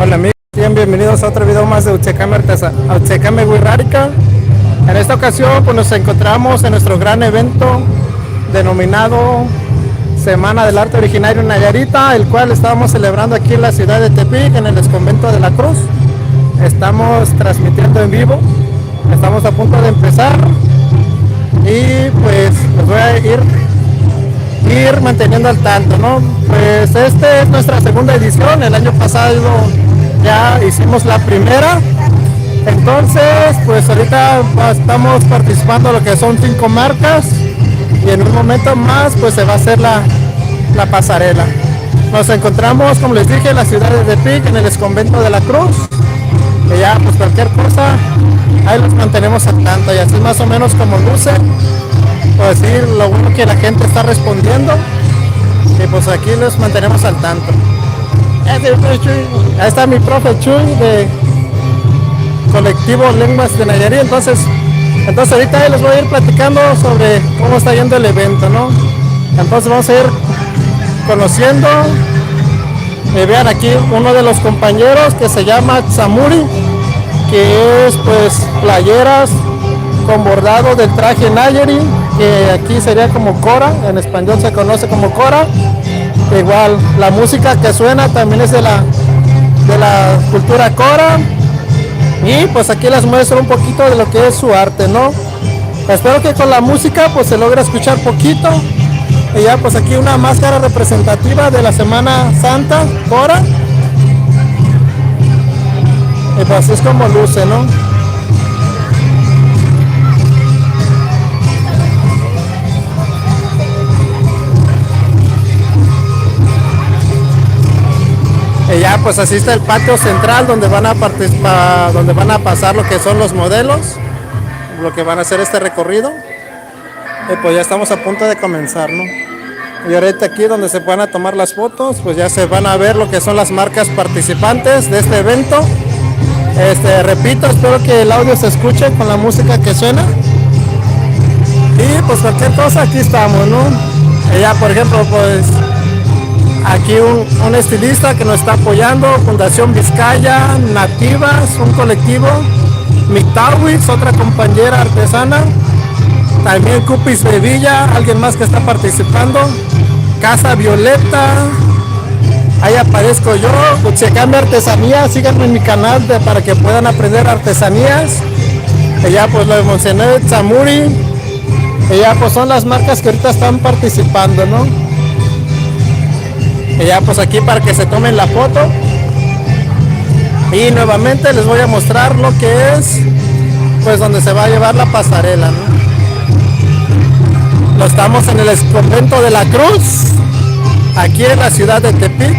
Hola amigos, bienvenidos a otro video más de Uchecame Wixárika. En esta ocasión pues nos encontramos en nuestro gran evento denominado Semana del Arte Originario en Nayarita, el cual estábamos celebrando aquí en la ciudad de Tepic, en el Exconvento de la Cruz. Estamos transmitiendo en vivo, estamos a punto de empezar y pues les voy a ir manteniendo al tanto, ¿no? Pues esta es nuestra segunda edición. El año pasado ya hicimos la primera, entonces pues ahorita estamos participando en lo que son 5 marcas y en un momento más pues se va a hacer la pasarela. Nos encontramos, como les dije, en la ciudad de Tepic, en el Exconvento de la Cruz, y ya pues cualquier cosa ahí los mantenemos al tanto, y así más o menos como luce. Pues decir, lo bueno que la gente está respondiendo y pues aquí los mantenemos al tanto. Ahí está mi profe Chuy de Colectivo Lenguas de Nayarit. Entonces ahorita ahí les voy a ir platicando sobre cómo está yendo el evento, ¿no? Entonces vamos a ir conociendo. Vean aquí uno de los compañeros que se llama Tsamuri, que es pues playeras con bordado del traje Nayari, que aquí sería como Cora, en español se conoce como Cora. Igual la música que suena también es de la cultura Cora, y pues aquí les muestro un poquito de lo que es su arte, ¿no? Espero que con la música pues se logre escuchar poquito. Y ya pues aquí una máscara representativa de la Semana Santa Cora, y pues así es como luce, ¿no? Y ya pues así está el patio central donde van a participar, donde van a pasar lo que son los modelos, lo que van a hacer este recorrido. Y pues ya estamos a punto de comenzar, ¿no? Y ahorita aquí donde se van a tomar las fotos, pues ya se van a ver lo que son las marcas participantes de este evento. Repito, espero que el audio se escuche con la música que suena. Y pues cualquier cosa aquí estamos, ¿no? Y ya por ejemplo pues aquí un estilista que nos está apoyando, Fundación Vizcaya, Nativas, un colectivo, Mictawis, otra compañera artesana, también Cupis Bebilla, alguien más que está participando, Casa Violeta, ahí aparezco yo, Uchecame Artesanía, síganme en mi canal para que puedan aprender artesanías. Y ya pues lo mencioné, Tsamuri, y ya pues son las marcas que ahorita están participando, ¿no? Y ya pues aquí para que se tomen la foto. Y nuevamente les voy a mostrar lo que es pues donde se va a llevar la pasarela, ¿no? Lo estamos en el Exconvento de la Cruz, aquí en la ciudad de Tepic.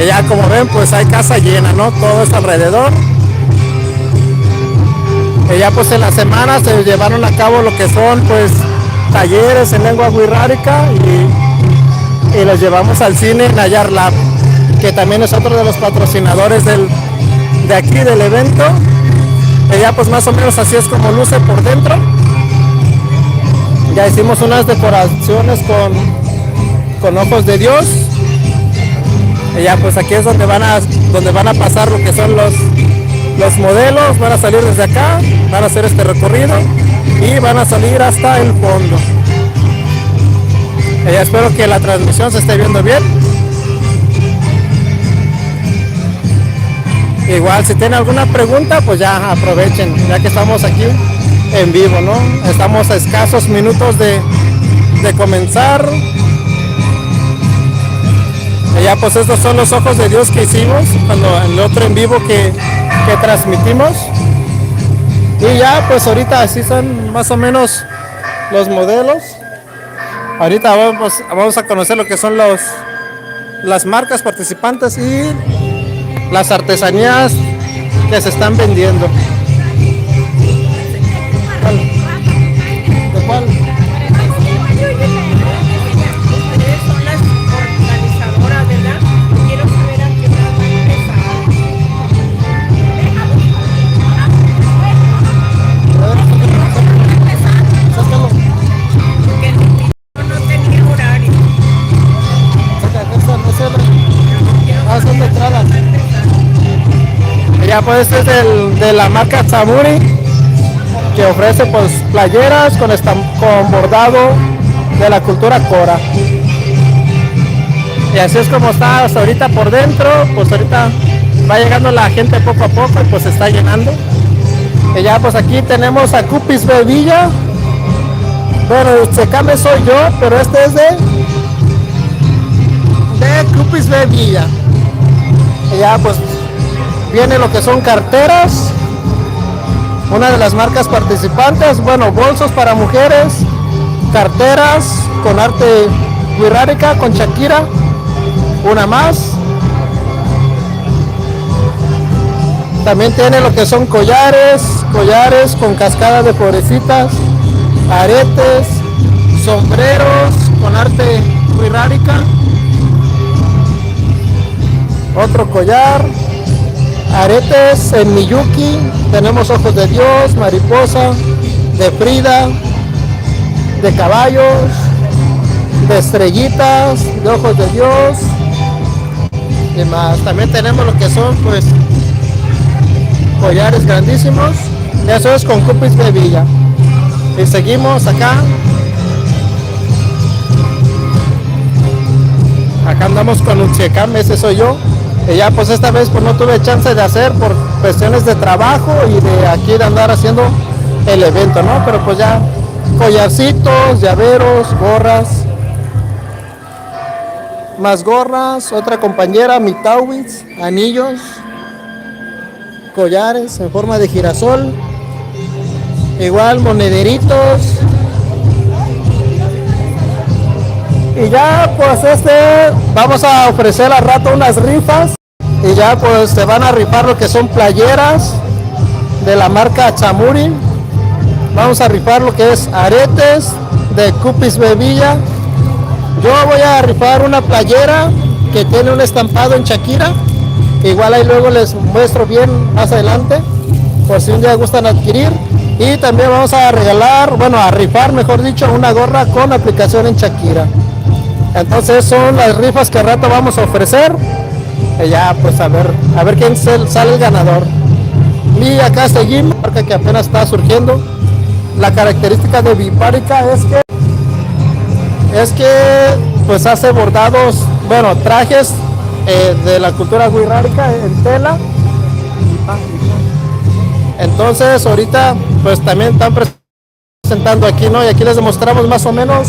Y ya como ven pues hay casa llena, ¿no? Todo está alrededor. Y ya pues en la semana se llevaron a cabo lo que son pues talleres en lengua wixárika, y los llevamos al cine Nayar Lab, que también es otro de los patrocinadores de aquí del evento. Y ya pues más o menos así es como luce por dentro. Ya hicimos unas decoraciones con ojos de Dios. Y ya pues aquí es donde van a pasar lo que son los modelos. Van a salir desde acá, van a hacer este recorrido y van a salir hasta el fondo. Y ya espero que la transmisión se esté viendo bien. Igual si tienen alguna pregunta pues ya aprovechen, ya que estamos aquí en vivo, ¿no? Estamos a escasos minutos de comenzar. Y ya pues estos son los ojos de Dios que hicimos cuando el otro en vivo que transmitimos. Y ya pues ahorita así son más o menos los modelos. Ahorita vamos a conocer lo que son las marcas participantes y las artesanías que se están vendiendo. ¿De cuál? Ustedes son las organizadoras, ¿verdad? Quiero saber a qué hora van a empezar. Porque no tenía horario. Esa Ya pues este es de la marca Tsamuri, que ofrece pues playeras con bordado de la cultura Cora. Y así es como está hasta ahorita por dentro. Pues ahorita va llegando la gente poco a poco y pues se está llenando. Y ya pues aquí tenemos a Cupis Bebilla. Bueno, el Checame soy yo, pero este es de Cupis Bebilla. Y ya pues viene lo que son carteras, una de las marcas participantes, bueno, bolsos para mujeres, carteras con arte wixárika, con Shakira, una más. También tiene lo que son collares con cascadas de florecitas, aretes, sombreros con arte wixárika, otro collar, aretes en Miyuki, tenemos ojos de Dios, mariposa, de Frida, de caballos, de estrellitas, de ojos de Dios y más. También tenemos lo que son pues collares grandísimos, y eso es con Cupis Bebilla. Y seguimos acá. Acá andamos con un Checame, ese soy yo. Y ya pues esta vez pues no tuve chance de hacer por cuestiones de trabajo y de aquí de andar haciendo el evento, ¿no? Pero pues ya collarcitos, llaveros, gorras, más gorras, otra compañera, mitawis, anillos, collares en forma de girasol, igual monederitos. Y ya pues vamos a ofrecer al rato unas rifas y ya pues se van a rifar lo que son playeras de la marca Tsamuri. Vamos a rifar lo que es aretes de Cupis Bebilla. Yo voy a rifar una playera que tiene un estampado en Shakira, que igual ahí luego les muestro bien más adelante por si un día gustan adquirir. Y también vamos a regalar, bueno, a rifar mejor dicho, una gorra con aplicación en Shakira. Entonces son las rifas que al rato vamos a ofrecer. Y ya pues a ver quién sale el ganador. Y acá seguimos, marca que apenas está surgiendo. La característica de Wixárika es que pues hace bordados, bueno, trajes de la cultura wixárika en tela. Entonces ahorita pues también están presentando aquí, ¿no? Y aquí les demostramos más o menos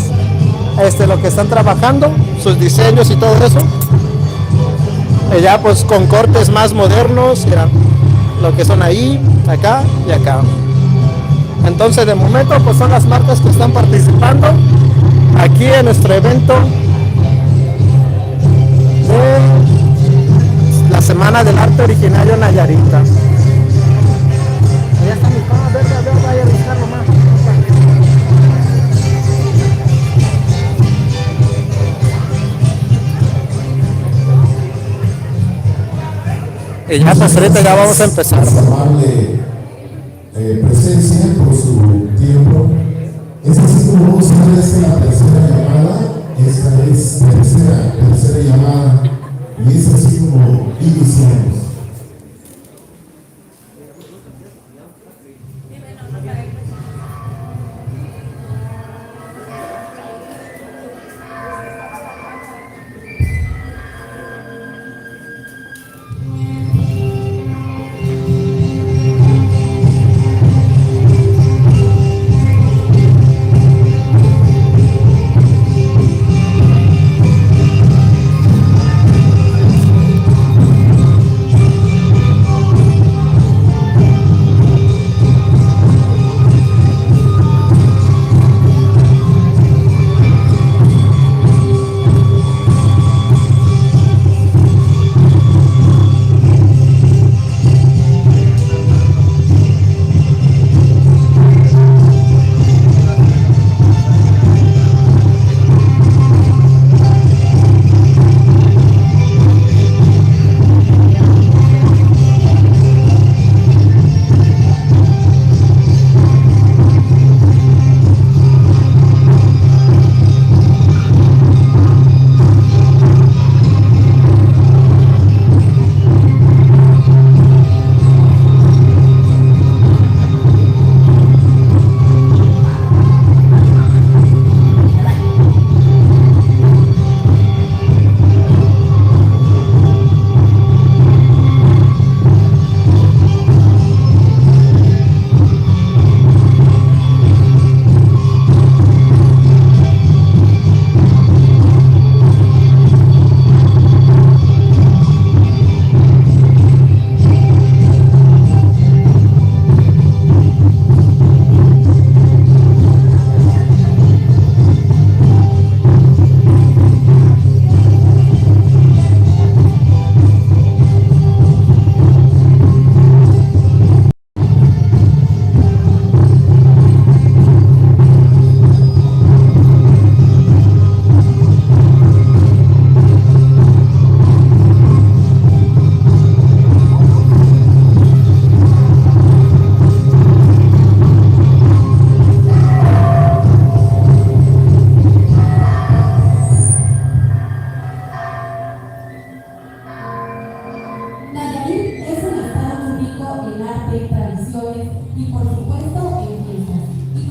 lo que están trabajando, sus diseños y todo eso. Y ya pues con cortes más modernos, mira, lo que son ahí, acá y acá. Entonces de momento pues son las marcas que están participando aquí en nuestro evento de la Semana del Arte Originario Nayarita. Allá está mi papá, a ver, vaya a buscarlo más. Y ya pues ahorita ya vamos a empezar. Amable